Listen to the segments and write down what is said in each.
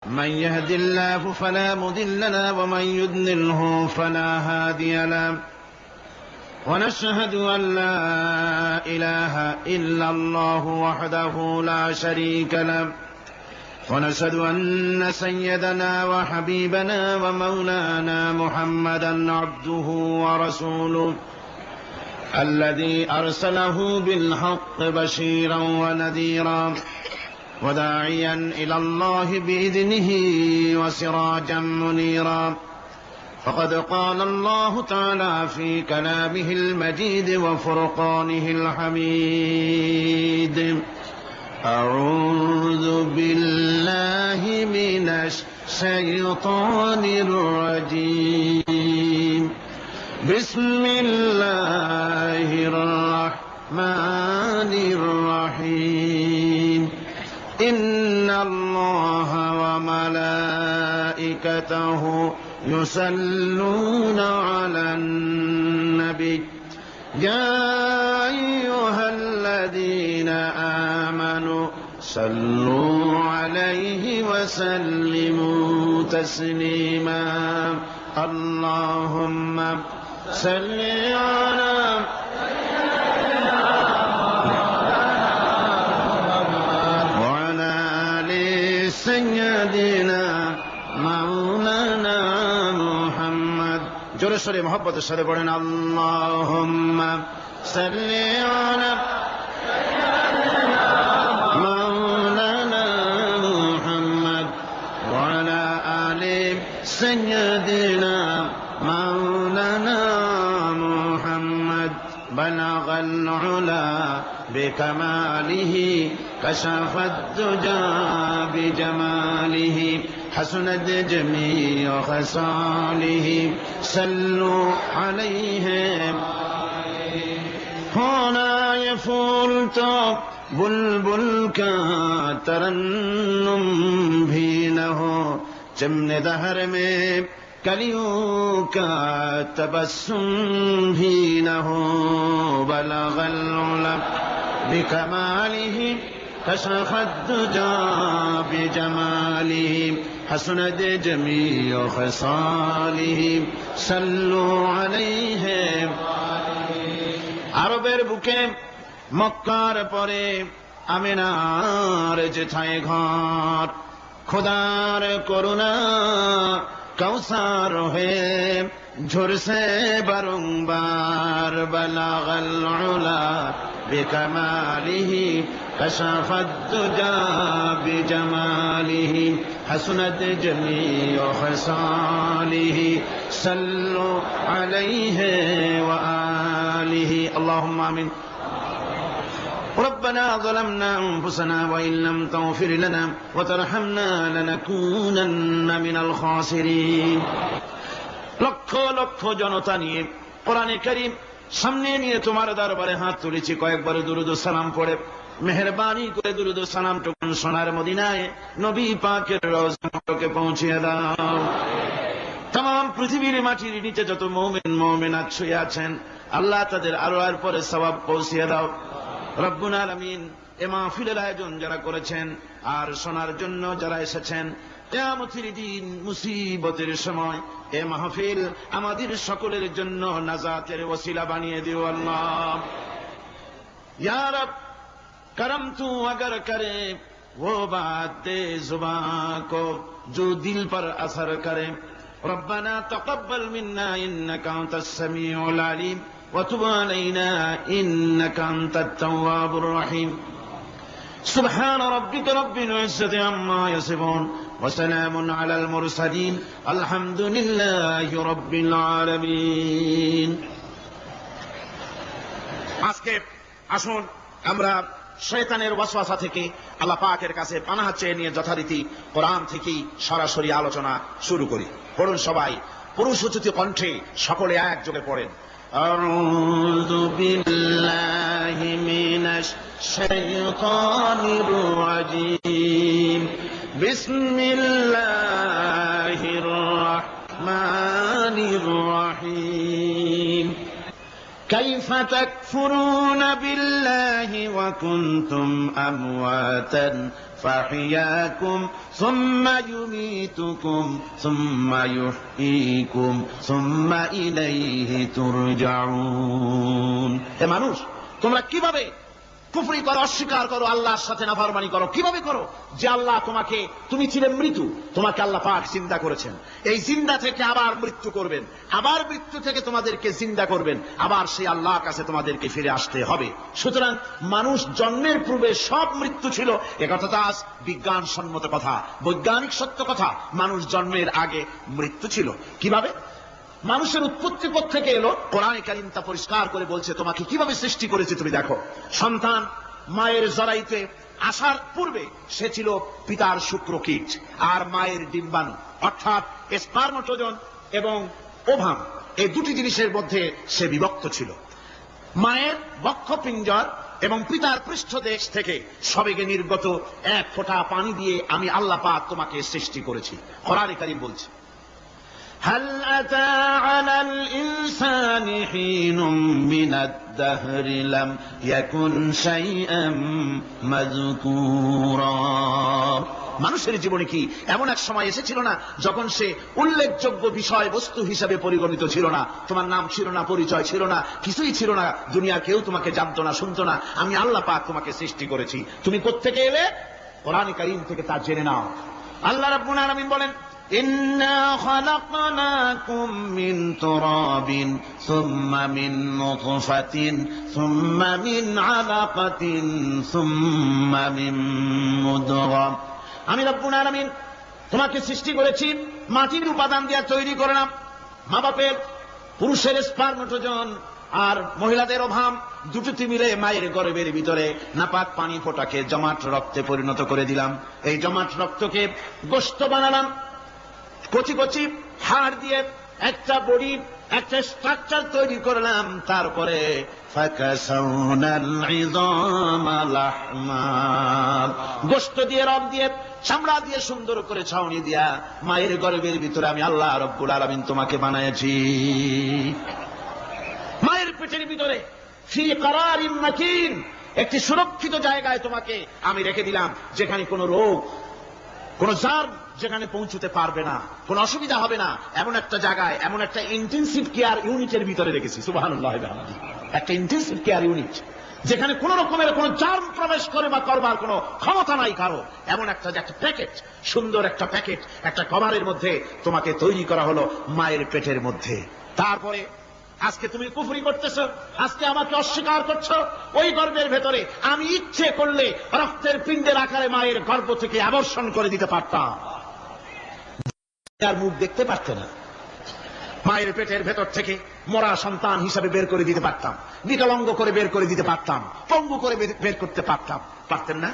من يهد الله فلا مضل له ومن يضلله فلا هادي له ونشهد أن لا إله إلا الله وحده لا شريك له ونشهد أن سيدنا وحبيبنا ومولانا محمدا عبده ورسوله الذي أرسله بالحق بشيرا ونذيرا وداعيا إلى الله بإذنه وسراجا منيرا فقد قال الله تعالى في كلامه المجيد وفرقانه الحميد أعوذ بالله من الشيطان الرجيم بسم الله الرحمن الرحيم إن الله وملائكته يصلون على النبي يا أيها الذين آمنوا صلوا عليه وسلموا تسليما اللهم صل على وعلى آل سيدنا مولانا محمد জোরে সোরে মহব্বতের সাথে পড়েন আল্লাহুম্মা সাল্লি আলা মাওলানা মুহাম্মদ ওয়া আলা আলি সাইয়্যিদিনা মাওলানা মুহাম্মদ বালাগাল উলা বিকামালিহি কাশাফাদ দুজা বিজামালিহি حسنت جميع خصاله صلوا عليه ہونا یہ پھول تو بلبل کا ترنم بھی نہ ہو چمن دہر میں کلیوں کا تبسم بھی نہ ہو بلغ العلا بکمالہ كشف الدجى بجماله حسنت جميع خصاله صلوا عليه আরবের বুকে মক্কার পরে আমিনার যেথায় ঘর খোদার করুণা কৌসার হয়ে ঝরছে বারংবার বালাগাল উলা বিকামালিহি كشف الدجى بجماله حسنت جميع خصاله صلوا عليه وآله اللهم آمين ربنا ظلمنا أنفسنا وإن لم تغفر لنا وترحمنا لنكونن من الخاسرين লক্ষ লক্ষ জনতা নিয়ে কোরআনে কারীম সামনে নিয়ে তোমার দরবারে হাত তুলেছি কয়েকবার দুরূদ ও সালাম পড়ে মেহেরবানি করে দুরূদ ও সালামটুকু সোনার মদিনায় নবী পাকের রওজা মুবারকে পৌঁছিয়ে দাও तमाम পৃথিবীর মাটির নিচে যত মুমিন মুমিনাত শুয়ে আছেন আল্লাহ তাদের আরওয়ার পরে সওয়াব পৌঁছিয়ে দাও রব্বুল আলামিন এ মাহফিলের আয়োজন যারা করেছেন আর শোনার জন্য যারা এসেছেন কিয়ামতের দিন মুসিবতের সময় এ মাহফিল আমাদের সকলের জন্য নাজাতের ওসিলা বানিয়ে দিও আল্লাহ ইয়া রব करम तू अगर करे वो बात दे जुबान को जो दिल पर असर करे रब्बना तक़ब्बल मिन्ना इन्नका अंतस समीउल अलीम व तुब अलैना इन्नका अंतत तव्वाबुर रहीम सुब्हान रब्बिका रब्बिल इज्जति अम्मा यसिफून व सलामुन अलल मुरसलीन अलहमदुलिल्लाहि रब्बिल आलामीन আজকে আসুন আমরা শয়তানের ওয়াসওয়াসা থেকে আল্লাহ পাকের কাছে পানাহ চেয়ে নিয়ে যথারীতি কোরআন থেকে সরাসরি আলোচনা শুরু করি পড়ুন সবাই পুরুষোচিত কণ্ঠে সকলে একযোগে পড়েন আউযু বিল্লাহি মিনাশ শাইতানির রাজীম বিসমিল্লাহির রাহমানির রাহিম কাইফা তাকফুরুনা বিল্লাহি ওয়া কুনতুম আমওয়াতান ফাহিয়াকুম সুম্মা ইউমীতুকুম সুম্মা ইউহয়ীকুম সুম্মা ইলাইহি তুরজাউন। হে মানুষ, তোমরা কিভাবে কুফরি করো, অস্বীকার করো, আল্লাহর সাথে নাফরমানি করো? কিভাবে করো? যে আল্লাহ তোমাকে, তুমি ছিলে মৃত্যু, তোমাকে আল্লাহ পাক জিন্দা করেছেন, এই জিন্দা থেকে আবার মৃত্যু করবেন, আবার মৃত্যু থেকে তোমাদেরকে জিন্দা করবেন, আবার সেই আল্লাহর কাছে তোমাদেরকে ফিরে আসতে হবে। সুতরাং মানুষ জন্মের পূর্বে সব মৃত্যু ছিল, একথা তো আজ বিজ্ঞানসম্মত কথা, বৈজ্ঞানিক সত্য কথা। মানুষ জন্মের আগে মৃত্যু ছিল। কিভাবে? মানুষের উৎপত্তি থেকে এলো, কোরআনে কারীম তা পরিষ্কার করে বলছে তোমাকে কিভাবে সৃষ্টি করেছে। তুমি দেখো, সন্তান মায়ের জরায়ুতে আসার পূর্বে সে ছিল পিতার শুক্রকীট আর মায়ের ডিম্বাণু, অর্থাৎ স্পার্মটোজন এবং ওভাম, এই দুটি জিনিসের মধ্যে সে বিভক্ত ছিল। মায়ের বক্ষপিঞ্জর এবং পিতার পৃষ্ঠদেশ থেকে সবেগে নির্গত এক ফোঁটা পানি দিয়ে আমি আল্লাহ পাক তোমাকে সৃষ্টি করেছি। কোরআনে কারীম বলছে, هل أتى على الإنسان حين من الدهر لم يكن شيئا مذكورا। মানুষের জীবনে কি এমন এক সময় এসেছিল না যখন সে উল্লেখযোগ্য বিষয়বস্তু হিসেবে পরিগণিত ছিল না? তোমার নাম ছিল না, পরিচয় ছিল না, কিছুই ছিল না, দুনিয়ার কেউ তোমাকে জানতো না, শুনতো না। আমি আল্লাহ পাক তোমাকে সৃষ্টি করেছি। তুমি কোত্থেকে এলে? কোরআনে কারীম থেকে তা জেনে নাও। আল্লাহ রাব্বুল আলামিন বলেন, إنا خلقناكم من تراب ثم من نطفة ثم من علقة ثم من مضغة। আমি রব্বুল আলামিন তোমাকে সৃষ্টি করেছি মাটির উপাদান দিয়ে তৈরি করলাম। মা বাপের, পুরুষের স্পার্মটোজন আর মহিলাদের ওভাম দুটি মিলে মায়ের গর্ভের ভিতরে নাপাক পানি ফোঁটাকে জমাট রক্তে পরিণত করে দিলাম। এই জমাট রক্তকে গোশত বানালাম, কচি কচি হাড় দিয়ে একটা বডি, একটা স্ট্রাকচার তৈরি করলাম। তারপরে গোশত দিয়ে, রব দিয়ে, চামড়া দিয়ে সুন্দর করে ছাউনি দিয়া মায়ের গর্ভের ভিতরে আমি আল্লাহ রব্বুল আলামিন তোমাকে বানাইছি। মায়ের পেটের ভিতরে ফি করারিন মাকিন, একটি সুরক্ষিত জায়গায় তোমাকে আমি রেখে দিলাম, যেখানে কোনো রোগ, কোন জার্ম যেখানে পৌঁছতে পারবে না, কোন অসুবিধা হবে না, এমন একটা জায়গায়, এমন একটা ইন্টেনসিভ কেয়ার ইউনিটের ভিতরে রেখেছি। সুবহানাল্লাহ, একটা ইন্টেনসিভ কেয়ার ইউনিট যেখানে কোন রকমের কোন জার্ম প্রবেশ করে বা করবার কোন ক্ষমতা নাই কারো, এমন একটা প্যাকেট, সুন্দর একটা প্যাকেট, একটা কভারের মধ্যে তোমাকে তৈরি করা হলো মায়ের পেটের মধ্যে। তারপরে আজকে তুমি কুফরি করতেছো, আজকে আমাকে অস্বীকার করছো। ওই গর্ভের ভেতরে আমি ইচ্ছে করলে রক্তের পিণ্ডের আকারে মায়ের গর্ভ থেকে আবর্ষণ করে দিতে পারতাম, আর মুখ দেখতে পারতে না। মায়ের পেটের ভেতর থেকে মরা সন্তান হিসাবে বের করে দিতে পারতাম, বিকলাঙ্গ করে বের করে দিতে পারতাম, পঙ্গু করে বের করতে পারতাম, পারতেন না?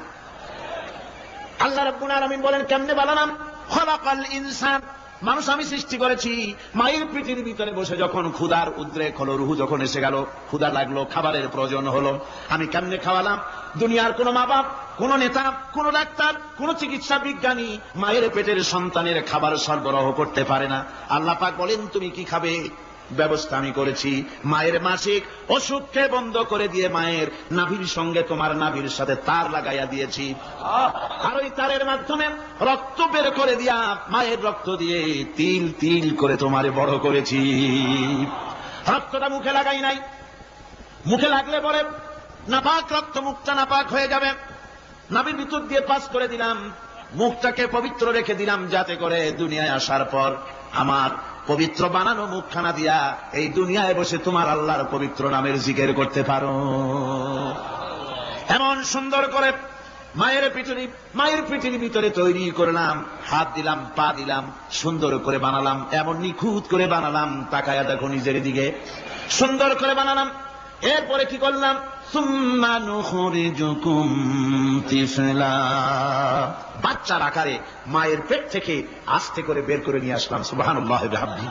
আল্লাহ রাব্বুল আলামিন বলেন, কেমনে বানালাম? খলাকাল ইনসান, মানুষ আমি সৃষ্টি করেছি মায়ের পেটের ভিতরে বসে। যখন ক্ষুধার উদ্রেক হলো, রুহু যখন এসে গেল, ক্ষুধা লাগলো, খাবারের প্রয়োজন হলো, আমি কেমনে খাওয়ালাম? দুনিয়ার কোন মা বাপ, কোন নেতা, কোন ডাক্তার, কোন চিকিৎসা বিজ্ঞানী মায়ের পেটের সন্তানের খাবার সরবরাহ করতে পারে না। আল্লাহ পাক বলেন, তুমি কি খাবে? ব্যবস্থা আমি করেছি। মায়ের মাসিক অসুখকে বন্ধ করে দিয়ে মায়ের নাভির সঙ্গে তোমার নাভির সাথে তার লাগাইয়া দিয়েছি, আর ওই তারের মাধ্যমে রক্ত বের করে দিয়া মায়ের রক্ত দিয়ে তিল তিল করে তোমারে বড় করেছি। রক্তটা মুখে লাগাই নাই, মুখে লাগলে পরে নাপাক রক্ত, মুখটা নাপাক হয়ে যাবে। নাভির ভিতর দিয়ে পাস করে দিলাম, মুখটাকে পবিত্র রেখে দিলাম, যাতে করে দুনিয়ায় আসার পর আমার পবিত্র বানানো মুখখানা দিয়া এই দুনিয়ায় বসে তোমার আল্লাহর পবিত্র নামের জিকির করতে পারো। এমন সুন্দর করে মায়ের পিঠের ভিতরে তৈরি করলাম, হাত দিলাম, পা দিলাম, সুন্দর করে বানালাম, এমন নিখুঁত করে বানালাম, তাকায়া দেখো নিজের দিকে, সুন্দর করে বানালাম। এরপরে কি করলাম? সুম্মা নুখরিজুকুম তিফলা, বাচ্চার আকারে মায়ের পেট থেকে আস্তে করে বের করে নিয়ে আসলাম। সুবহানাল্লাহ ওয়া বিহামদিহি,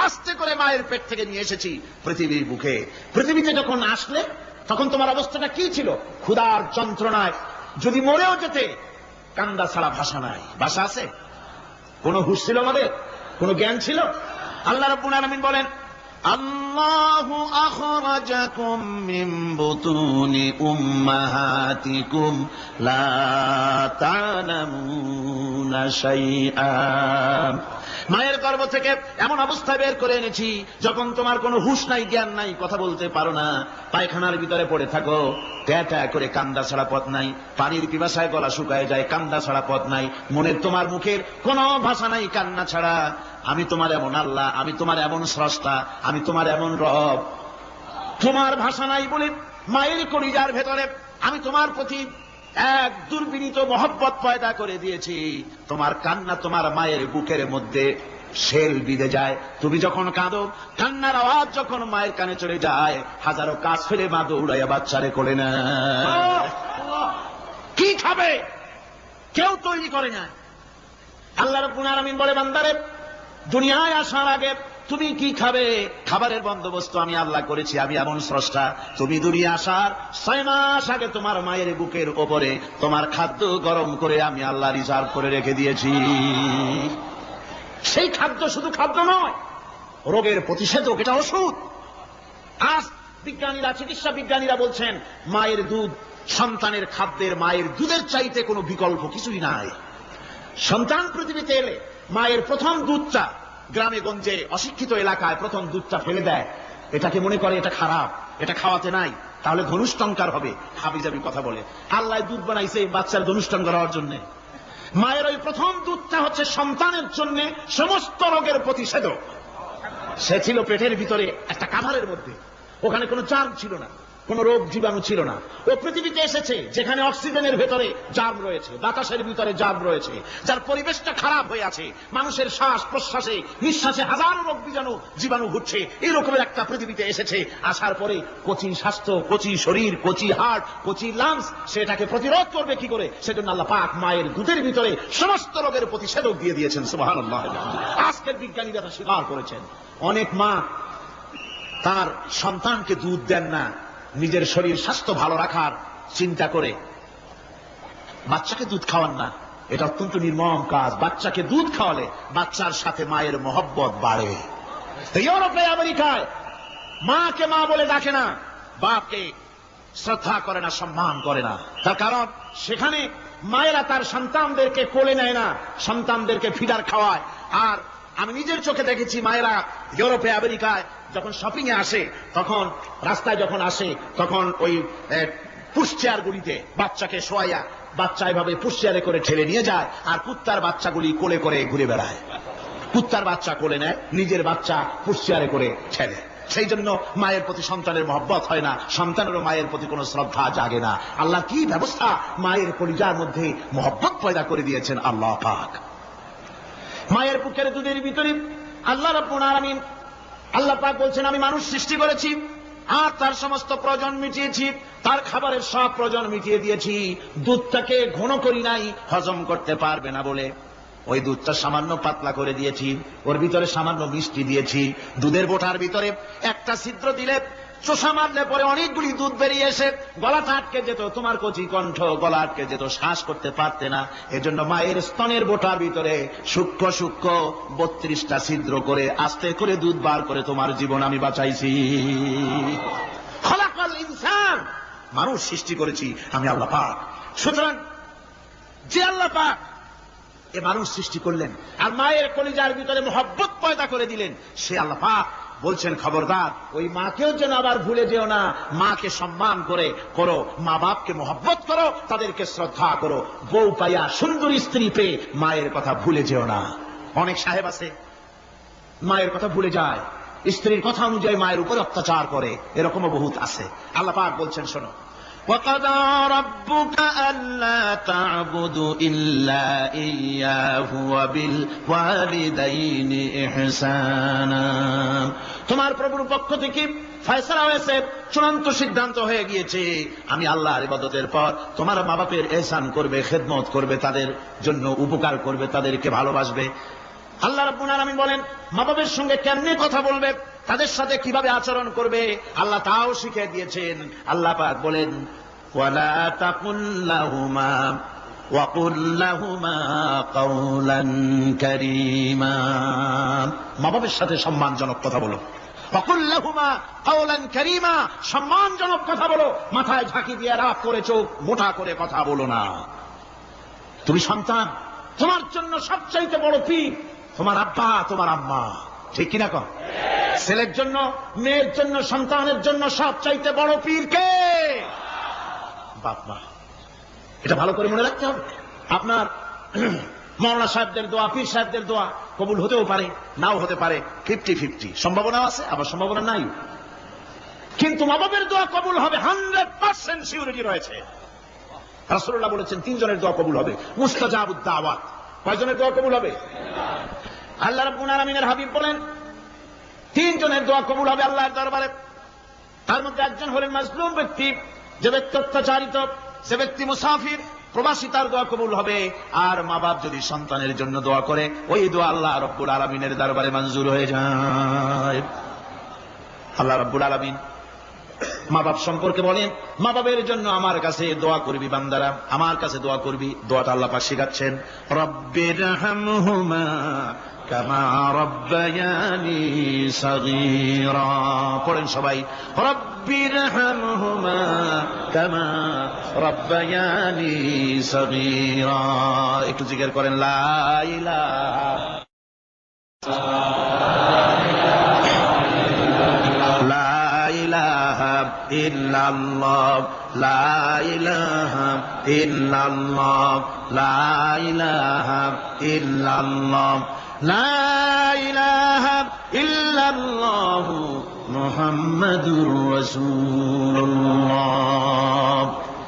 আস্তে করে মায়ের পেট থেকে নিয়ে এসেছি পৃথিবীর বুকে। পৃথিবীতে যখন আসলে তখন তোমার অবস্থাটা কি ছিল? ক্ষুধার যন্ত্রণায় যদি মরেও যেতে, কান্দা ছাড়া ভাষা নাই। ভাষা আছে? কোন হুঁশ ছিল আমাদের? কোন জ্ঞান ছিল? আল্লাহ রাব্বুল আলামিন বলেন, আল্লাহু আখরাজাকুম মিন বুতুনি উম্মাহাতিকুম লা তা'লামুনা শাইআ। মায়ের গর্ভ থেকে এমন অবস্থায় বের করে এনেছি যখন তোমার কোনো হুঁশ নাই, জ্ঞান নাই, কথা বলতে পারো না, পায়খানার ভিতরে পড়ে থাকো, ট্যাঁ করে কান্দা ছাড়া পথ নাই, পানির পিপাসায় গলা শুকায় যায়, কান্দা ছাড়া পথ নাই, মনের তোমার মুখের কোনো ভাষা নাই কান্না ছাড়া। আমি তোমার এমন আল্লাহ, আমি তোমার এমন স্রষ্টা, আমি তোমার এমন রব। তোমার ভাষা নাই বলে মায়ের কলিজার ভেতরে আমি তোমার প্রতি এক দুর্বিনীত মহব্বত পয়দা করে দিয়েছি। তোমার কান্না তোমার মায়ের বুকের মধ্যে শেল বিঁধে যায়। তুমি যখন কাঁদো, কান্নার আওয়াজ যখন মায়ের কানে চলে যায়, হাজারো কাজ ফেলে মা দৌড়াইয়া বাচ্চারে কোলে না। কি খাবে কেউ তৈরি করে না। আল্লাহ রাব্বুল আলামিন বলে, বান্দারে দুনিয়ায় আসার আগে তুমি কি খাবে, খাবারের বন্দোবস্ত আমি আল্লাহ করেছি, আমি এমন স্রষ্টা। তুমি দুনিয়া আসার 6 মাস আগে তোমার মায়ের বুকের ওপরে তোমার খাদ্য গরম করে আমি আল্লাহ রিজার্ভ করে রেখে দিয়েছি। সেই খাদ্য শুধু খাদ্য নয়, রোগের প্রতিষেধক, এটা ওষুধ। আজ বিজ্ঞানীরা, চিকিৎসা বিজ্ঞানীরা বলছেন মায়ের দুধ সন্তানের খাদ্যের, মায়ের দুধের চাইতে কোনো বিকল্প কিছুই নাই। সন্তান পৃথিবীতে এলে মায়ের প্রথম দুধটা, গ্রামে গঞ্জে অশিক্ষিত এলাকায় প্রথম দুধটা ফেলে দেয়। এটাকে মনে করে এটা খারাপ, এটা খাওয়াতে নাই, তাহলে ধনুষ্টঙ্কার হবে, হাবিজাবি কথা বলে। আল্লাহ দুধ বানাইছে বাচ্চার ধনুষ্টঙ্কার হওয়ার জন্য। মায়ের ওই প্রথম দুধটা হচ্ছে সন্তানের জন্য সমস্ত রোগের প্রতিষেধক। সে ছিল পেটের ভিতরে একটা কাভারের মধ্যে, ওখানে কোনো জার্ম ছিল না, কোন রোগ জীবাণু ছিল না। ও পৃথিবীতে এসেছে যেখানে অক্সিজেনের ভেতরে জার্ম রয়েছে, বাতাসের ভিতরে জার্ম রয়েছে, যার পরিবেশটা খারাপ হয়ে আছে, মানুষের শ্বাস প্রশ্বাসে নিঃশ্বাসে হাজারো রোগ বীজাণু জীবাণু ঘুরছে। এই রকমের একটা পৃথিবীতে এসেছে। আসার পরে কচি স্বাস্থ্য, কচি শরীর, কচি হার্ট, কচি লাংস, সেটাকে প্রতিরোধ করবে কি করে? সেজন্য আল্লাহ পাক মায়ের দুধের ভিতরে সমস্ত রোগের প্রতিষেধক দিয়ে দিয়েছেন। সুবহানাল্লাহ। আজকের বিজ্ঞানীরা তা স্বীকার করেছেন। অনেক মা তার সন্তানকে দুধ দেন না, নিজের শরীর স্বাস্থ্য ভালো রাখার চিন্তা করে বাচ্চাকে দুধ খাওয়ান না। এটা অত্যন্ত নির্মম কাজ। বাচ্চাকে দুধ খাওয়ালে বাচ্চার সাথে মায়ের মহব্বত বাড়ে। ইউরোপে, আমেরিকায় মাকে মা বলে ডাকে না, বাপকে শ্রদ্ধা করে না, সম্মান করে না। তার কারণ সেখানে মায়েরা তার সন্তানদেরকে কোলে নেয় না, সন্তানদেরকে ফিডার খাওয়ায়। আর আমি নিজের চোখে দেখেছি মায়েরা ইউরোপে, আমেরিকায় যখন শপিং এ আসে, তখন রাস্তায় যখন আসে, তখন ওই পুশচেয়ার গুলিতে বাচ্চাকে শোয়াইয়া বাচ্চা এভাবে পুশচেয়ারে করে ঠেলে নিয়ে যায়, আর কুত্তার বাচ্চাগুলি কোলে করে ঘুরে বেড়ায়। কুত্তার বাচ্চা কোলে নেয়, নিজের বাচ্চা পুশচেয়ারে করে ঠেলে। সেই জন্য মায়ের প্রতি সন্তানের মহব্বত হয় না, সন্তানেরও মায়ের প্রতি কোনো শ্রদ্ধা জাগে না। আল্লাহ কি ব্যবস্থা মায়ের কলিজার মধ্যে মহব্বত পয়দা করে দিয়েছেন আল্লাহ পাক। মায়ের বুকের দুধের ভিতরে আল্লাহ রাব্বুল আলামিন, আল্লাহ পাক বলছেন, আমি মানুষ সৃষ্টি করেছি আর তার সমস্ত প্রয়োজন মিটিয়েছি, তার খাবারের সব প্রয়োজন মিটিয়ে দিয়েছি। দুধটাকে ঘন করি নাই, হজম করতে পারবে না বলে ওই দুধটা সামান্য পাতলা করে দিয়েছি, ওর ভিতরে সামান্য মিষ্টি দিয়েছি। দুধের বোটার ভিতরে একটা ছিদ্র দিলে, চোষা মারলে পরে অনেকগুলি দুধ বেরিয়ে এসে গলাটা আটকে যেত, তোমার কচি কণ্ঠ গলা আটকে যেত, শ্বাস করতে পারতে না। এজন্য মায়ের স্তনের বোটার ভিতরে সূক্ষ্ম সূক্ষ্ম 32টা ছিদ্র করে আস্তে করে দুধ বার করে তোমার জীবন আমি বাঁচাইছি। খলাকাল ইনসান, মানুষ সৃষ্টি করেছি আমি আল্লাহ পাক। সুতরাং যে আল্লাহ পাক এ মানুষ সৃষ্টি করলেন আর মায়ের কলিজার ভিতরে মহব্বত পয়দা করে দিলেন, সে আল্লাহ পাক বলছেন, খবরদার ওই মাকেও যেন আবার ভুলে যেও না। মাকে সম্মান করে করো, মা বাপকে মহব্বত করো, তাদেরকে শ্রদ্ধা করো। বউ পাইয়া, সুন্দরী স্ত্রী পেয়ে মায়ের কথা ভুলে যেও না। অনেক সাহেব আছে মায়ের কথা ভুলে যায়, স্ত্রীর কথা অনুযায়ী মায়ের উপর অত্যাচার করে, এরকমও বহুত আছে। আল্লাহ পাক বলছেন, শোনো, وَقَضَى رَبُّكَ أَلَّا تَعْبُدُوا إِلَّا إِيَّاهُ وَبِالْوَالِدَيْنِ إِحْسَانًا। তোমার প্রভুর পক্ষ থেকে ফয়সালা হয়েছে, চূড়ান্ত সিদ্ধান্ত হয়ে গিয়েছে, আমি আল্লাহর ইবাদতের পর তোমার মা বাপের ইহসান করবে, খেদমত করবে, তাদের জন্য উপকার করবে, তাদেরকে ভালোবাসবে। আল্লাহ রাব্বুল আলামিন বলেন, মা বাবার সঙ্গে কেমনে কথা বলবে, তাদের সাথে কিভাবে আচরণ করবে, আল্লাহ তাও শিখিয়ে দিয়েছেন। আল্লাহ পাক বলেন, ওয়ালা তাকুল লাহুমা ওয়া কুল লাহুমা কাওলান কারীমা। মা বাবার সাথে সম্মানজনক কথা বলো, ফাকুল লাহুমা কাওলান কারীমা, সম্মানজনক কথা বলো, মাথায় ঝাঁকি দিয়ে রাগ করে চোখ মোটা করে কথা বলো না। তুমি সন্তান, তোমার জন্য সবচাইতে বড় পীর তোমার আব্বা তোমার আম্মা, ঠিক কিনা কন? ছেলের জন্য, মেয়ের জন্য, সন্তানের জন্য সবচাইতে বড় পীর কে? বাপ মা। এটা ভালো করে মনে রাখতে হবে। আপনার মাওলানা সাহেবদের দোয়া, পীর সাহেবদের দোয়া কবুল হতেও পারে, নাও হতে পারে, 50-50 সম্ভাবনা আছে, আবার সম্ভাবনা নাই। কিন্তু মা বাবের দোয়া কবুল হবে 100% সিউরিটি রয়েছে। রাসূলুল্লাহ বলেছেন 3 জনের দোয়া কবুল হবে, মুস্তাজাবুদ দাওয়াত। কয়জনের দোয়া কবুল হবে? আল্লাহ রাব্বুল আলামিনের হাবিব বলেন 3 জনের দোয়া কবুল হবে আল্লাহর দরবারে। তার মধ্যে একজন হলেন মাজলুম ব্যক্তি, যে ব্যক্তি অত্যাচারিত, সে ব্যক্তি মুসাফির, প্রবাসী, তার দোয়া কবুল হবে। আর মা বাপ যদি সন্তানের জন্য দোয়া করে, ওই দোয়া আল্লাহ রাব্বুল আলামিনের দরবারে মঞ্জুর হয়ে যায়। আল্লাহ রাব্বুল আলামিন মা বাপ সম্পর্কে বলেন, মা বাবের জন্য আমার কাছে দোয়া করবি বান্দারা, আমার কাছে দোয়া করবি। দোয়াটা আল্লাহ পাক শিখাচ্ছেন, রব্বিরহামহুমা কামা রব্বায়ানি সগীরা। পড়েন সবাই, রব্বিরহামহুমা কামা রব্বায়ানি সগীরা। একটু জিকির করেন, লা ইলাহা ইল্লাল্লাহ, লা ইলাহা ইল্লাল্লাহ, লা ইলাহা ইল্লাল্লাহ, লা ইলাহা ইল্লাল্লাহ মুহাম্মাদুর রাসূলুল্লাহ।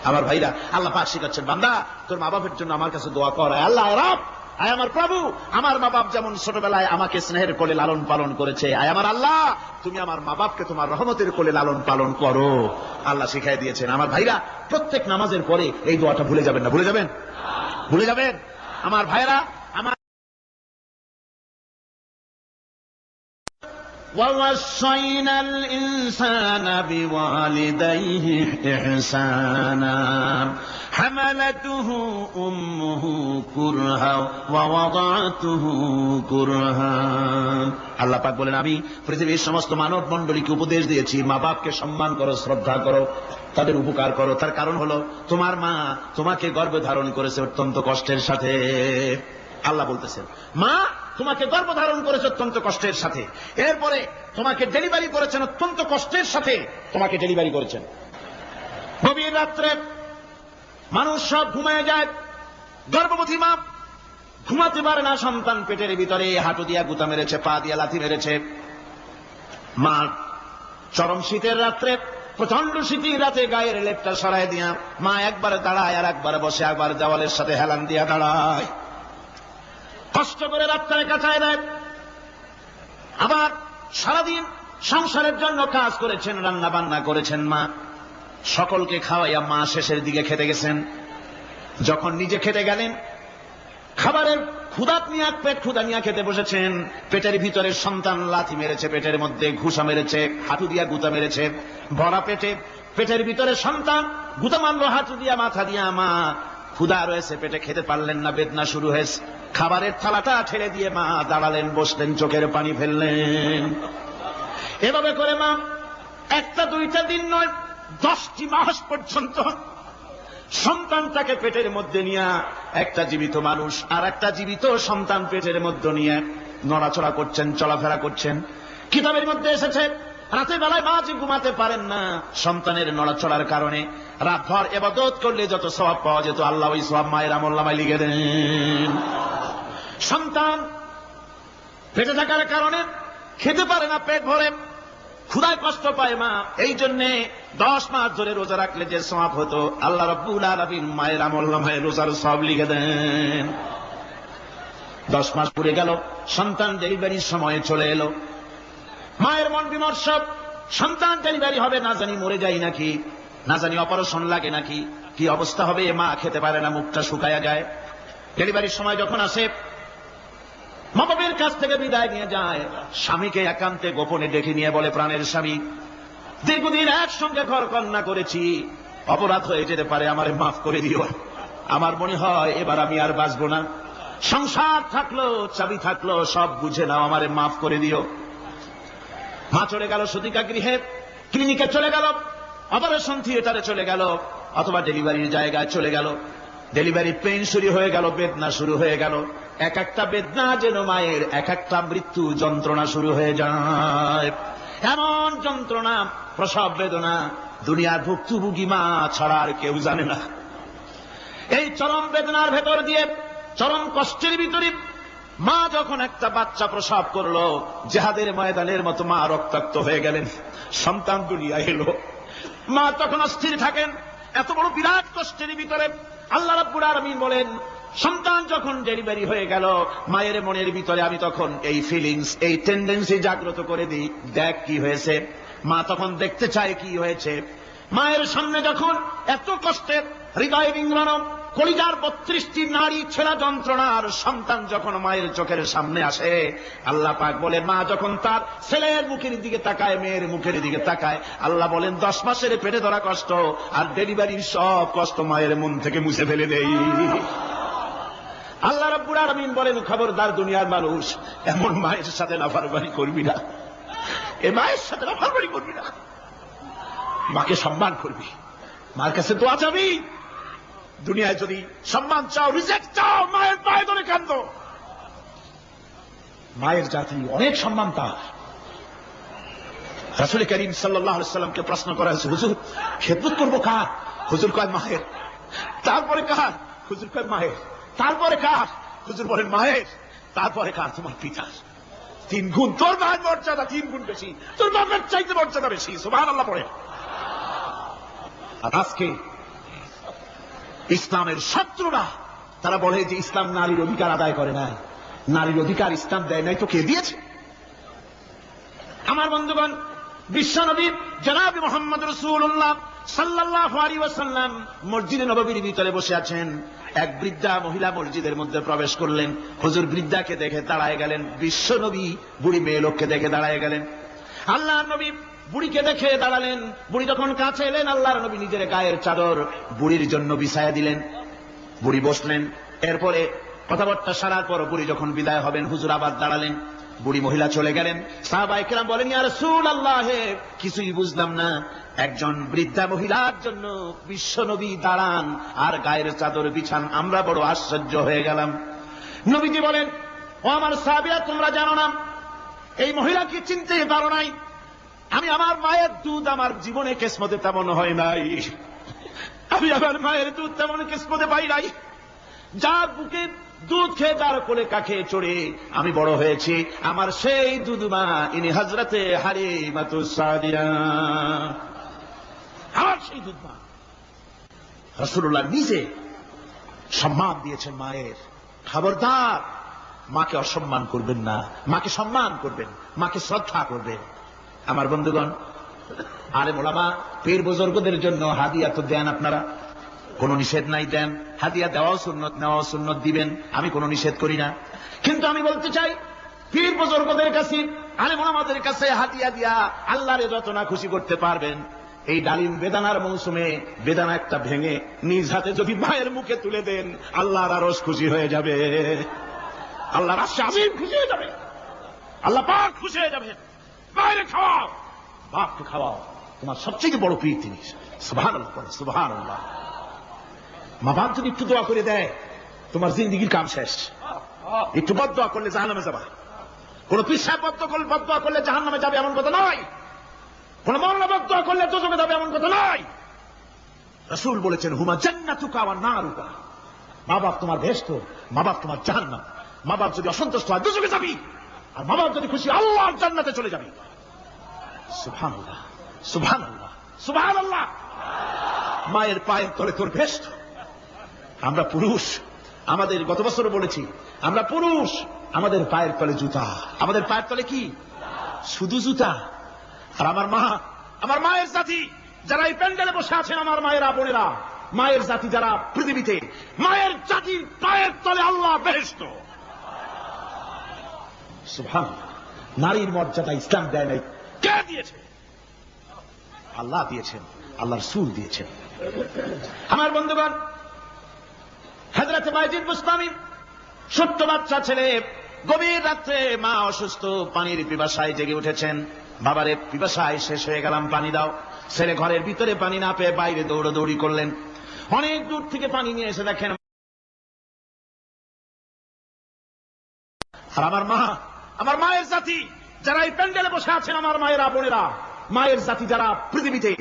আমার ভাইরা, আল্লাহ পাক শিখাচ্ছেন, বান্দা তোর মা বাপের জন্য আমার কাছে দোয়া কর। আল্লাহ রাব, আয় আমার প্রভু, আমার মা বাপ যেমন ছোটবেলায় আমাকে স্নেহের কোলে লালন পালন করেছে, আয় আমার আল্লাহ তুমি আমার মা বাপকে তোমার রহমতের কোলে লালন পালন করো। আল্লাহ শিখাই দিয়েছেন। আমার ভাইরা, প্রত্যেক নামাজের পরে এই দোয়াটা ভুলে যাবেন না। ভুলে যাবেন? ভুলে যাবেন? আমার ভাইরা, আমার وَوَصَّيْنَا الْإِنسَانَ بِوَالِدَيْهِ إِحْسَانًا حَمَلَتْهُ أُمُّهُ كُرْهًا وَوَضَعَتْهُ كُرْهًا। আল্লাহ পাক বলেন, আমি পৃথিবীর সমস্ত মানব মণ্ডলীকে উপদেশ দিয়েছি, মা বাপকে সম্মান করো, শ্রদ্ধা করো, তাদের উপকার করো। তার কারণ হলো তোমার মা তোমাকে গর্ভে ধারণ করেছে অত্যন্ত কষ্টের সাথে। আল্লাহ বলতেছেন, মা তোমাকে গর্ভধারণ করেছে অত্যন্ত কষ্টের সাথে, এরপরে তোমাকে ডেলিভারি করেছেন অত্যন্ত কষ্টের সাথে, তোমাকে ডেলিভারি করেছেন। গভীর রাত্রে মানুষ সব ঘুমিয়ে যায়, গর্ভবতী মা ঘুমাতে পারে না, সন্তান পেটের ভিতরে হাঁটু দিয়া গুতা মেরেছে, পা দিয়া লাথি মেরেছে। মা চরম শীতের রাত্রে, প্রচন্ড শীতের রাতে গায়ের লেপটা সরাই দিয়া মা একবার দাঁড়ায়, আর একবার বসে, একবার দেওয়ালের সাথে হেলান দিয়া দাঁড়ায়, কষ্ট করে রাতটায় কাটায় দেয়। আবার সারাদিন সংসারের জন্য কাজ করেছেন, রান্না বান্না করেছেন, মা সকলকে খাওয়াইয়া মা শেষের দিকে খেতে গেছেন। যখন নিজে খেতে গেলেন, খাবারের ক্ষুধাত নিয়ে পেট ক্ষুধা নিয়ে খেতে বসেছেন, পেটের ভিতরে সন্তান লাথি মেরেছে, পেটের মধ্যে ঘুষা মেরেছে, হাঁটু দিয়া গুতা মেরেছে, ভরা পেটে, পেটের ভিতরে সন্তান গুতা মারলো হাঁটু দিয়া, মাথা দিয়া। মা ক্ষুধা রয়েছে, পেটে খেতে পারলেন না, বেদনা শুরু হয়েছে। খাবারের থালাটা ঠেলে দিয়ে মা দাঁড়ালেন, বসলেন, চোখের পানি ফেললেন। এভাবে করে মা একটা দুইটা দিন নয়, 10টি মাস পর্যন্ত সন্তানটাকে পেটের মধ্যে নিয়ে, একটা জীবিত মানুষ আর একটা জীবিত সন্তান পেটের মধ্যে নিয়ে নড়াচড়া করছেন, চলাফেরা করছেন। কিতাবের মধ্যে এসেছে, রাতের বেলায় মা যে ঘুমাতে পারেন না, সন্তানের নড়াচড়ার কারণে রাতভর ইবাদত করলে যত সওয়াব পাওয়া যেত, আল্লাহ ওই সওয়াব মায়ের আমলনামায় লিখে দেন। সন্তান পেটে থাকার কারণে খেতে পারে না, পেট ভরে ক্ষুধায় কষ্ট পায় মা, এই জন্যে 10 মাস ধরে রোজা রাখলে যে সওয়াব হতো, আল্লাহ রাব্বুল আলামিন মায়ের আমলনামায় রোজার সওয়াব লিখে দেন। 10 মাস পুরে গেল, সন্তান ডেলিভারির সময় চলে এলো, মায়ের মন বিমর্ষ, সন্তান ডেলিভারি হবে, না জানি মরে যাই নাকি, না জানি অপারেশন লাগে নাকি, কি অবস্থা হবে। মা খেতে পারে না, মুখটা শুকায়া যায়। ডেলিভারির সময় যখন আসে, মা বাবার কাছ থেকে বিদায় নিয়ে যায়, স্বামীকে একান্তে গোপনে ডেকে নিয়ে বলে, প্রাণের স্বামী, দীর্ঘদিন একসঙ্গে ঘর কন্যা করেছি, অপরাধ হয়ে যেতে পারে, আমারে মাফ করে দিও। আমার মনে হয় এবার আমি আর বাঁচবো না, সংসার থাকলো, চাবি থাকলো, সব বুঝে নাও, আমারে মাফ করে দিও। মা চলে গেল সতিকা গৃহে, ক্লিনিকে চলে গেল, অপারেশন থিয়েটারে চলে গেল, অথবা ডেলিভারির জায়গায় চলে গেল। ডেলিভারি পেইন শুরু হয়ে গেল, বেদনা শুরু হয়ে গেল। এক একটা বেদনা যেন মায়ের এক একটা মৃত্যু যন্ত্রণা শুরু হয়ে যায়। এমন যন্ত্রণা, প্রসব বেদনা দুনিয়ার ভুক্তভোগী মা ছাড়া আর কেউ জানে না। এই চরম বেদনার ভেতর দিয়ে, চরম কষ্টের ভিতরে মা যখন একটা বাচ্চা প্রসব করলো, জিহাদের ময়দানের মতো মা রক্তাক্ত হয়ে গেলেন, সন্তান দুনিয়া এলো। মা তখন অস্থির থাকেন এত বড় বিরাট কষ্টের ভিতরে। আল্লাহ রাব্বুল আলামিন বলেন, সন্তান যখন ডেলিভারি হয়ে গেল, মায়ের মনের ভিতরে আমি তখন এই ফিলিংস, এই টেন্ডেন্সি জাগ্রত করে দিই, দেখ কি হয়েছে। মা তখন দেখতে চায় কি হয়েছে। মায়ের সামনে যখন এত কষ্টের, হৃদয় বিঙ্গলানো, কলিজার 32টি নারী ছেঁড়া যন্ত্রণার সন্তান যখন মায়ের চোখের সামনে আসে, আল্লাহ পাক বলে, মা যখন তার ছেলের মুখের দিকে তাকায়, মেয়ের মুখের দিকে তাকায়, আল্লাহ বলেন 10 মাসের পেটে ধরা কষ্ট আর ডেলিভারির সব কষ্ট মায়ের মন থেকে মুছে ফেলে দেই। আল্লাহ রাব্বুল আলামিন বলেন, খবরদার দুনিয়ার মানুষ, এমন মায়ের সাথে নাফরমানি করবি না, এ মায়ের সাথে নাফরমানি করবি না। মাকে সম্মান করবি, মার কাছে দোয়া চাবি। দুনিয়ায় যদি সম্মান চাও, রিজেক্ট চাও, মায়ের পায়ে ধরে কাঁদো। মায়ের জাতি অনেক সম্মান তার। রাসূল করিম সাল্লাল্লাহু আলাইহি সাল্লামকে প্রশ্ন করা হয়েছে, হুজুর খেদমত করবো কার? হুজুর কয় মায়ের। তারপরে কার? হুজুর কয় মায়ের। তারপরে কার? হুজুর বলেন মায়ের। তারপরে কার? তোমার পিতার। 3 গুণ। তোর মায়ের মর্যাদা 3 গুণ বেশি, তোর বাপের চাইতে মর্যাদা বেশি। সুবহানাল্লাহ পড়ে। আর আজকে ইসলামের শত্রুরা তারা বলে যে ইসলাম নারীর অধিকার আদায় করে নাই। নারীর অধিকার ইসলাম দেয় নাই তো কে দিয়েছে? আমার বন্ধুগণ, বিশ্বনবী জনাব মুহাম্মদ রাসূলুল্লাহ সাল্লাল্লাহু আলাইহি ওয়াসাল্লাম মসজিদে নববীর ভিতরে বসে আছেন। এক বৃদ্ধা মহিলা মসজিদের মধ্যে প্রবেশ করলেন। হুজুর বৃদ্ধাকে দেখে দাঁড়ায় গেলেন। বিশ্বনবী বুড়ি মেয়ে লোককে দেখে দাঁড়ায় গেলেন। আল্লাহর নবী বুড়িকে দেখে দাঁড়ালেন। বুড়ি যখন কাছে এলেন, আল্লাহর নবী নিজের গায়ের চাদর বুড়ির জন্য বিছায়া দিলেন। বুড়ি বসলেন। এরপরে কথাবার্তা সারার পর বুড়ি যখন বিদায় হবেন, হুজুর আবার দাঁড়ালেন। বুড়ি মহিলা চলে গেলেন। সাহাবায়ে কেরাম বলেন, ইয়া রাসূলুল্লাহ, কিছুই বুঝলাম না, একজন বৃদ্ধা মহিলার জন্য বিশ্বনবী দাঁড়ান আর গায়ের চাদর বিছান, আমরা বড় আশ্চর্য হয়ে গেলাম। নবীজি বলেন, ও আমার সাহাবীরা, তোমরা জানো না, এই মহিলাকে চিনতে পারো নাই। আমি আমার মায়ের দুধ আমার জীবনে কিসমতে তেমন হয় নাই। আমি আমার মায়ের দুধ তেমন কিসমতে পাই নাই। যার বুকে দুধ খেয়ে, যার কোলে কাকে চড়ে আমি বড় হয়েছি, আমার সেই দুধমা ইনি হযরতে হালিমাতুস সাদিয়া, আমার সেই দুধমা। রাসূলুল্লাহ নিজে সম্মান দিয়েছেন মায়ের। খবরদার, মাকে অসম্মান করবেন না, মাকে সম্মান করবেন, মাকে শ্রদ্ধা করবেন। আমার বন্ধুগণ, আলেম ওলামা পীর বুজুর্গদের জন্য হাদিয়া তো দেন আপনারা, কোনো নিষেধ নাই, দেন। হাদিয়া দেওয়াও সুন্নত, নেওয়াও সুন্নত, দিবেন, আমি কোনো নিষেধ করি না। কিন্তু আমি বলতে চাই, পীর বুজুর্গদের কাছে, আলেম ওলামাদের কাছে হাদিয়া দিয়া আল্লাহরে যত না খুশি করতে পারবেন, এই ডালিম বেদানার মৌসুমে বেদানা একটা ভেঙে নিজ হাতে যদি মায়ের মুখে তুলে দেন, আল্লাহর আরশ খুশি হয়ে যাবে, আল্লাহর আরশ আজিম খুশি হয়ে যাবে, আল্লাহ পাক খুশি হয়ে যাবে। বাইরে খাওয়াও, বাপকে খাওয়াও, তোমার সবচেয়ে বড় পীর তিনি। সুবহানাল্লাহ, সুবহানাল্লাহ। মা বাপ যদি একটু দোয়া করে দেয়, তোমার জিন্দেগির কাম শেষ। একটু বদদোয়া করলে জাহান্নামে যাবা। কোন পীর সাহেব বদদোয়া করলে জাহান্নামে যাবে এমন কথা নয়। কোন মাওলানা বদদোয়া করলে দোজখে যাবে এমন কথা নয়। রাসূল বলেছেন, হুমা জান্নাতুকা ওয়া নারুকা। মা বাপ তোমার বেহেশত, মা বাপ তোমার জাহান্নাম। মা বাপ যদি অসন্তুষ্ট হয়, দোজখে যাবি, আর মা বাপ যদি খুশি, আল্লাহর জান্নাতে চলে যাবি। সুবহানাল্লাহ, সুবহানাল্লাহ, সুবহানাল্লাহ। মায়ের পায়ের তলে তোর বেহেশত। আমরা পুরুষ, আমাদের গত বছর বলেছি, আমরা পুরুষ, আমাদের পায়ের তলে জুতা। আমাদের পায়ের তলে কি? শুধু জুতা। আর আমার মা, আমার মায়ের জাতি যারা এই প্যান্ডেলে বসে আছেন, আমার মায়েরা, বোনেরা, মায়ের জাতি যারা পৃথিবীতে, মায়ের জাতির পায়ের তলে আল্লাহ বেহেশত। সুবহানাল্লাহ। নারীর মর্যাদা ইসলাম দেয় নাই, কে দিয়েছে? আল্লাহ দিয়েছেন, আল্লাহর রাসূল দিয়েছেন। আমার বন্ধুগণ, হযরত বায়জিদ বুস্তামি, ছোট্ট বাচ্চা ছেলে, গভীর রাত্রে মা অসুস্থ, পানির পিপাসায় জেগে উঠেছেন। বাবারে পিপাসায় শেষ হয়ে গেলাম, পানি দাও। ছেলে ঘরের ভিতরে পানি না পেয়ে বাইরে দৌড়াদৌড়ি করলেন। অনেক দূর থেকে পানি নিয়ে এসে দেখেন, আর আমার মায়ের জাতি যারা এই প্যান্ডেলে বসে আছেন, আমার মায়েরা বোনেরা, মায়ের জাতি যারা পৃথিবীতে,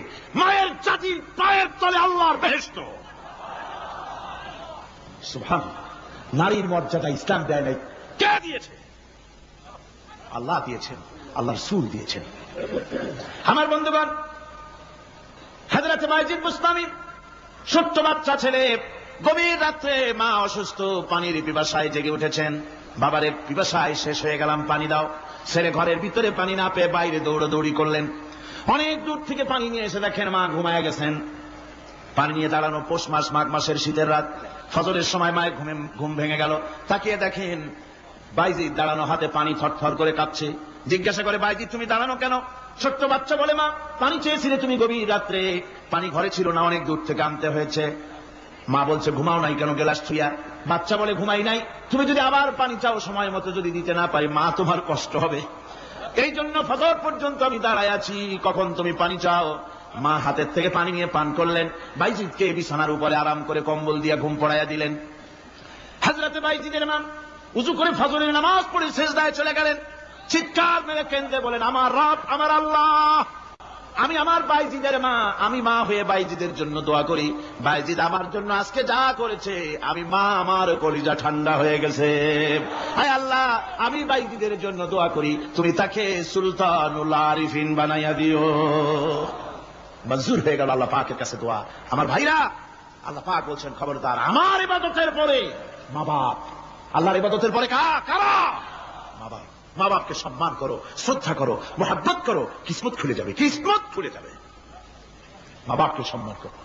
মায়ের জাতির পায়ের তলে আল্লাহর বেহেশত। সুবহানাল্লাহ। নারীর মর্যাদা ইসলাম দেয় নাই, কে দিয়েছে? আল্লাহ দিয়েছেন, আল্লাহর রাসূল দিয়েছেন। আমার বন্ধুগণ, হযরত বাইজিদ বুস্তামি, ছোট্ট বাচ্চা ছেলে, গভীর রাত্রে মা অসুস্থ, পানির পিপাসায় জেগে উঠেছেন। বাবারে পিপাসায় শেষ হয়ে গেলাম, পানি দাও। ছেলে ঘরের ভিতরে পানি না পেয়ে বাইরে দৌড়াদৌড়ি করলেন। অনেক দূর থেকে পানি নিয়ে এসে দেখেন মা ঘুমায় গেছেন। পানি নিয়ে দাঁড়ানো পৌষ মাস, মাঘ মাসের শীতের রাত, ফজরের সময় মায়ের ঘুম ভেঙে গেল। তাকিয়ে দেখেন বাইজিদ দাঁড়ানো, হাতে পানি থরথর করে কাঁপছে। জিজ্ঞাসা করে, বাইজিদ তুমি দাঁড়ানো কেন? ছোট্ট বাচ্চা বলে, মা পানি চেয়েছিলে তুমি গভীর রাত্রে, পানি ঘরে ছিল না, অনেক দূর থেকে আনতে হয়েছে। মা বলছে, ঘুমাও নাই কেন গেলাস ছুঁয়া? বাচ্চা বলে, ঘুমাই নাই, তুমি যদি আবার পানি চাও সময় মতো যদি দিতে না পারি মা তোমার কষ্ট হবে, এই জন্য ফজর পর্যন্ত আমি দাঁড়ায় আছি, কখন তুমি পানি চাও। মা হাতের থেকে পানি নিয়ে পান করলেন। বাইজিদকে বিছানার উপরে আরাম করে কম্বল দিয়ে ঘুম পড়াইয়া দিলেন। হযরতে বাইজিদের মা উযু করে ফজরের নামাজ পড়ে সিজদায় চলে গেলেন। চিৎকার মেরে কেঁদে বলেন, আমার রব, আমার আল্লাহ, আমি আমার বাইজিদের মা, আমি মা হয়ে বাইজিদের জন্য দোয়া করি। বাইজিদ আমার জন্য আজকে যা করেছে, আমি মা, আমার কলিজা ঠান্ডা হয়ে গেছে। হায় আল্লাহ, আমি বাইজিদের জন্য দোয়া করি, তুমি তাকে সুলতানুল আরিফিন বানাইয়া দিও। মঞ্জুর হয়ে গেল আল্লাহ পাকের কাছে দোয়া। আমার ভাইরা, আল্লাহ পাক বলছেন, খবরদার আমার ইবাদতের পরে মা বাপ, আল্লাহর ইবাদতের পরে কারা? মা বাপ। মা বাপকে সম্মান করো, শ্রদ্ধা করো, মোহাব্বত করো, কিসমত খুলে যাবে, কিসমত খুলে যাবে। মা বাপকে সম্মান করো।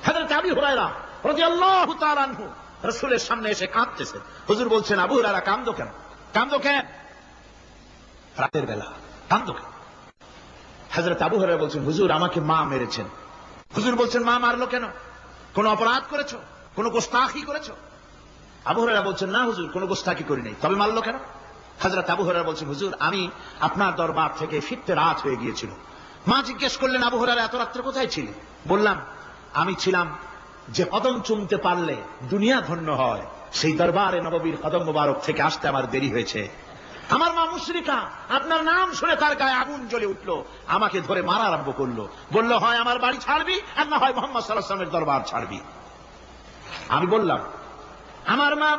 হযরত আবু হুরায়রা রাদিয়াল্লাহু তাআলা আনহু রাসূলের সামনে এসে কাঁদতেছেন। হুজুর বলছেন, আবু হুরায়রা কাঁদো কেন? কাঁদো কেন? রাতের বেলা কাঁদো কেন? হযরত আবু হুরায়রা বলছেন, হুজুর আমাকে মা মেরেছেন। হুজুর বলছেন, মা মারলো কেন? কোন অপরাধ করেছো? কোন গোস্তাখি করেছো? আবু হুরায়রা বলছেন, না হুজুর, কোন গোস্তাখি করি নাই, তবে মারলো কেন? হযরত আবু হুরায়রা বলছেন, হুজুর আমি আপনার দরবার থেকে ফিরতে রাত হয়ে গিয়েছিল। মা জিজ্ঞেস করলেন, আবু হুরায়রা এত রাত্রে কোথায় ছিলে? বললাম, আমি ছিলাম যে কদম চুমতে পারলে দুনিয়া ধন্য হয়, সেই দরবারে নববীর কদম মোবারক থেকে আসতে আমার দেরি হয়েছে। আমার মা মুশরিকা, আপনার নাম শুনে তার গায়ে আগুন জ্বলে উঠলো, আমাকে ধরে মারা আরম্ভ করলো। বলল, হয় আমার বাড়ি ছাড়বি, আর না হয় মুহাম্মদ সাল্লাল্লাহু আলাইহি ওয়াসাল্লামের দরবার ছাড়বি। আমি বললাম, আমার মা,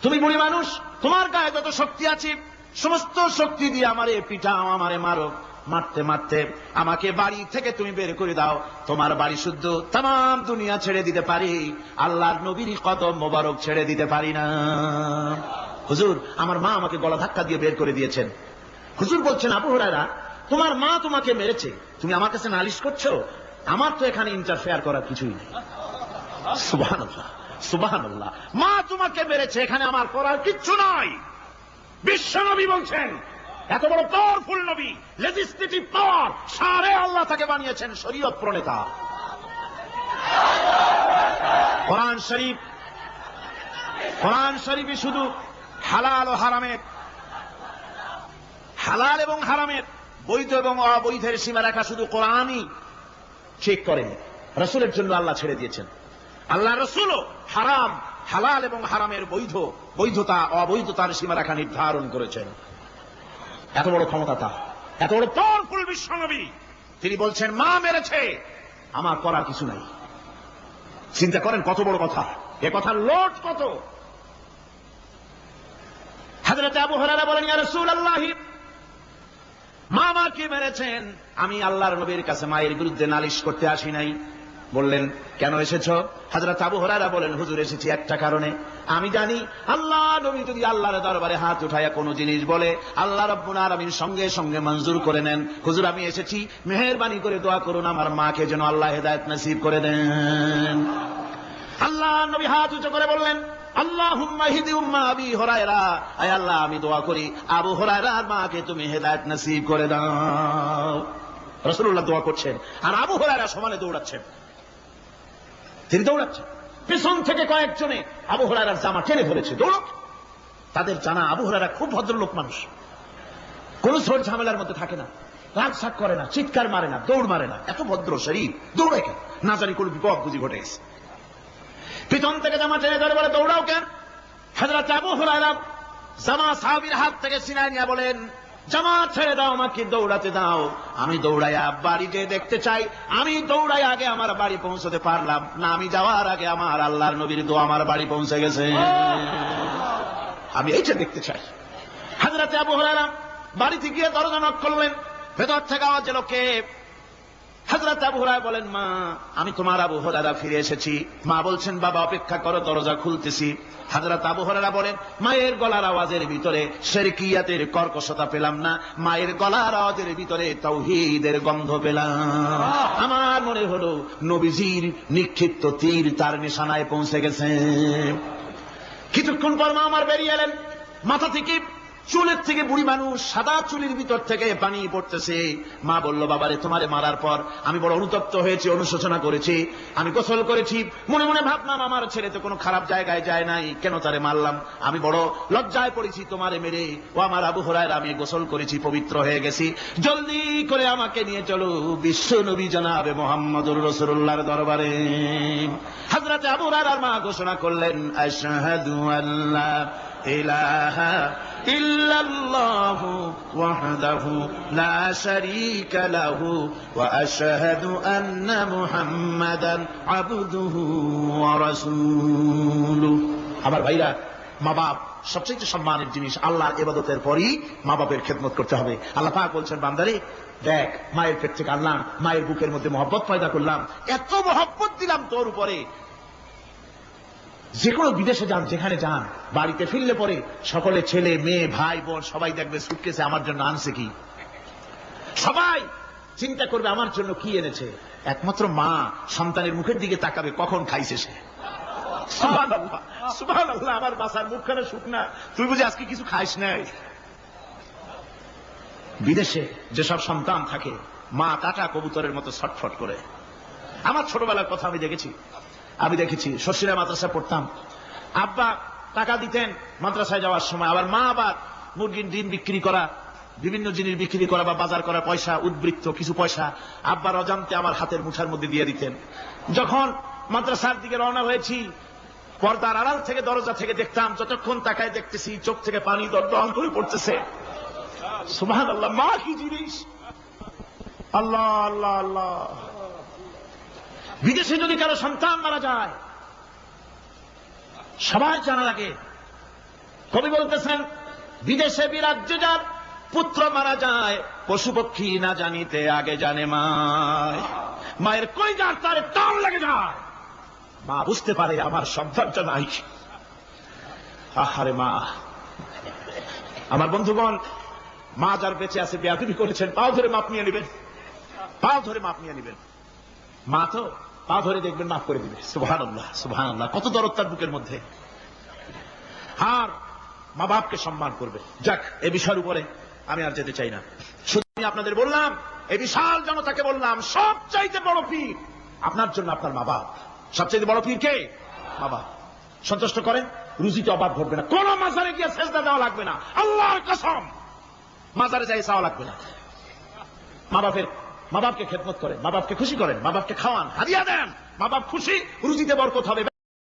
তুমি বুড়ি মানুষ, তোমার গায়ে যত শক্তি আছে সমস্ত শক্তি দিয়ে আমারে পিটাও, আমারে মারো, মারতে মারতে আমাকে বাড়ি থেকে তুমি বের করে দাও। তোমার বাড়ি শুদ্ধ, তাম দুনিয়া ছেড়ে দিতে পারি, আল্লাহর নবীর কদম মোবারক ছেড়ে দিতে পারি না। হুজুর, আমার মা আমাকে গলা ধাক্কা দিয়ে বের করে দিয়েছেন। হুজুর বলছেন, আবু হুরায়রা তোমার মা তোমাকে মেরেছে, তুমি আমার কাছে নালিশ করছো? আমার তো এখানে ইন্টারফেয়ার করার কিছুই নেই। সুবহানাল্লাহ, সুবহানাল্লাহ। মা তোমাকে মেরেছে, এখানে আমার করার কিচ্ছু নাই। বিশ্ব নবী বলছেন, এত বড় পাওয়ারফুল নবী, লেজিসলেটিভ পাওয়ার, সারে আল্লাহ তাকে বানিয়েছেন শরীয়ত প্রণেতা। কোরআন শরীফে শুধু হালাল ও হারামের, হালাল এবং হারামের, বৈধ এবং অবৈধের সীমারেখা শুধু কোরআনই চেক করেন, রাসূলের জন্য আল্লাহ ছেড়ে দিয়েছেন। আল্লাহ রাসূলও হারাম, হালাল এবং হারামের বৈধতা অবৈধতার সীমারেখা নির্ধারণ করেছেন। এত বড় ক্ষমতা তার, এত বড় পাওয়ারফুল বিশ্বনবী, তিনি বলছেন মা মেরেছে, আমার করার কিছু নাই। চিন্তা করেন কত বড় কথা, এ কথার লোড কত। হযরত আবু হুরায়রা বলেন, ইয়া রাসূলুল্লাহ, মা আমাকে মেরেছেন, আমি আল্লাহর নবীর কাছে মায়ের বিরুদ্ধে নালিশ করতে আসি নাই। বললেন, কেন এসেছো? হযরত আবু হুরায়রা বলেন, হুজুর এসেছি একটা কারণে, আমি জানি আল্লাহ নবী যদি আল্লাহর দরবারে হাত উঠায়া কোনো জিনিস বলে, আল্লাহ রাব্বুল আলামিন সঙ্গে সঙ্গে মঞ্জুর করে নেন। হুজুর আমি এসেছি, মেহেরবানি করে দোয়া করুন আমার মাকে যেন আল্লাহ হেদায়েত নসিব করে দেন। আল্লাহ নবী হাত উঁচু করে বললেন, আল্লাহুম্মা হিদি উম্মা আবি হুরায়রা, আয় আল্লাহ আমি দোয়া করি আবু হুরায়রার মাকে তুমি হেদায়েত নসিব করে দাও। রাসূলুল্লাহ দোয়া করছেন আর আবু হুরায়রা সমানে দৌড়াচ্ছেন। তিনি দৌড়াচ্ছেন, পিছন থেকে কয়েকজনে আবু হুরায়রার জামা টেনে ধরেছে, দৌড়। তাদের জানা আবু হুরায়রা খুব ভদ্রলোক মানুষ, কোন ঝড় ঝামেলার মধ্যে থাকে না, রাগ সাগ করে না, চিৎকার মারে না, দৌড় মারে না। এত ভদ্র শরীর, দৌড়ায় কেন? না জানি কোন বিপদ বুঝি ঘটে গেছে। পিছন থেকে জামা টেনে ধরে বলে দৌড়াও কেন? হযরত আবু হুরায়রা জামা সাহাবীর হাত থেকে ছিনায় নিয়ে বলেন, জামা ছেড়ে দাও, আমাকে দৌড়াতে দাও। আমি দৌড়াইয়া বাড়িতে দেখতে চাই। আমি দৌড়াই আগে আমার বাড়ি পৌঁছতে পারলাম না, আমি যাওয়ার আগে আমার আল্লাহর নবীর দোয়া আমার বাড়ি পৌঁছে গেছে, আমি এইটা দেখতে চাই। হযরত আবু হুরায়রা বাড়িতে গিয়ে দরজা নক করলেন। ভেতর থেকে আওয়াজ এলো, কে? হযরত আবু হুরায়রা বলেন, মা, আমি তোমার আবু হুরায়রা ফিরে এসেছি। মা বলছেন, বাবা অপেক্ষা করো, দরজা খুলতেছি। হযরত আবু হুরায়রা বলেন, মায়ের গলার আওয়াজের ভিতরে শিরকিয়াতের কর্কশতা পেলাম না, মায়ের গলার আওয়াজের ভিতরে তাওহীদের গন্ধ পেলাম। আমার মনে হলো নবীজির নিক্ষিপ্ত তীর তার নিশানায় পৌঁছে গেছে। কিছুক্ষণ পর মা আমার বেরিয়ে এলেন। মাথা থেকে, চুলের থেকে, বুড়ি মানুষ, সাদা চুলের ভিতর থেকে পানি পড়তেছে। মা বলল, বাবারে তোমারে মারার পর আমি বড় অনুতপ্ত হয়েছি, অনুশোচনা করেছি, আমি গোসল করেছি। মনে মনে ভাবলাম আমার ছেলে তো কোনো খারাপ জায়গায় যায় নাই, কেন তারে মারলাম? আমি বড় লজ্জায় পড়েছি তোমারে মেরে। ও আমার আবু হুরায়রা, আমি গোসল করেছি, পবিত্র হয়ে গেছি, জলদি করে আমাকে নিয়ে চলো বিশ্ব নবী জনাবে মুহাম্মদুর রাসূলুল্লাহর দরবারে। হযরত আবু হুরায়রার মা ঘোষণা করলেন, আশহাদু আল্লা ইলাহা ইল্লাল্লাহু ওয়াহদাহু লা শারীকা লাহু ওয়া আশহাদু আন্না মুহাম্মাদান আবদুহু ওয়া রাসূলুহু। আমার ভাইরা, মা বাপ সবচেয়ে সম্মানের জিনিস। আল্লাহর ইবাদতের পরই মা বাপের খেদমত করতে হবে। আল্লাহ পাক বলছেন, বান্দারে দেখ, মায়ের পেট থেকে আনলাম, মায়ের বুকের মধ্যে মহব্বত পয়দা করলাম, এত মহব্বত দিলাম তোর উপরে। যে কোনো বিদেশে যান, যেখানে যান, বাড়িতে ফিরলে পরে সকলে, ছেলে মেয়ে ভাই বোন সবাই দেখবে সুটকেসে আমার জন্য আনছে কি। সবাই চিন্তা করবে আমার জন্য কি এনেছে। একমাত্র মা সন্তানের মুখের দিকে তাকাবে, কখন খাইছে সে। সুবহানাল্লাহ, সুবহানাল্লাহ, আমার বাসার মুখখানে শুকনা, তুই বুঝি আজকে কিছু খাইস নাই। বিদেশে যেসব সন্তান থাকে, মা কাটা কবুতরের মতো ছটফট করে। আমার ছোটবেলার কথা আমি দেখেছি। শশীরা মাদ্রাসা পড়তাম, আব্বা টাকা দিতেন মাদ্রাসায় যাওয়ার সময়, আবার মা আবার মুরগির ডিম বিক্রি করা, বিভিন্ন জিনিস বিক্রি করা বা বাজার করা পয়সা, উদ্বৃত্ত কিছু পয়সা আব্বার অজান্তে আমার হাতের মুঠার মধ্যে দিয়ে দিতেন। যখন মাদ্রাসার দিকে রওনা হয়েছি, পর্দার আড়াল থেকে, দরজা থেকে দেখতাম, যতক্ষণ তাকায় দেখতেছি চোখ থেকে পানি দরদর করে পড়তেছে। সুবহানাল্লাহ, মা কি জিনিস! আল্লাহ আল্লাহ আল্লাহ। বিদেশে যদি কারো সন্তান মারা যায়, সবার জানা লাগে। কবি বলতেছেন, বিদেশে বিরাজ্য যার পুত্র মারা যায়, পশু পক্ষী না জানিতে আগে জানে মায়। মায়ের কলিজার তারে টান লেগে যায়, মা বুঝতে পারে আমার সন্তানটা নাই। আহারে মা! আমার বন্ধুগণ, মা যার বেঁচে আছে, বেয়াদবি করেছেন, পাও ধরে মাপ নিয়ে নেবেন, পাও ধরে মাপ নিয়ে নেবেন। মা তো পা ধরে দেখবেন, মাফ করে দিবে। সুবহানাল্লাহ, সুবহানাল্লাহ, কত দরদ তার বুকের মধ্যে। আর মা বাপকে সম্মান করবে। যাক, এ বিষয়ের উপরে আমি আর যেতে চাই না। শুধু আমি আপনাদের বললাম, এই বিশাল জনতাকে বললাম, সবচাইতে বড় পীর আপনার জন্য আপনার মা বাপ। সবচাইতে বড় পীর কে? মা বাপ। সন্তুষ্ট করেন, রুজিতে অভাব ঘটবে না। কোন মাজারে গিয়ে সেজদা দেওয়া লাগবে না, আল্লাহর কসম, মাজারে যাই চাওয়া লাগবে না। মা বাপকে খেদমত করেন, মা বাপকে খুশি করেন, মা বাপকে খাওয়ান, হাদিয়া দেন, মা বাপ খুশি, রুজিতে বরকত হবে।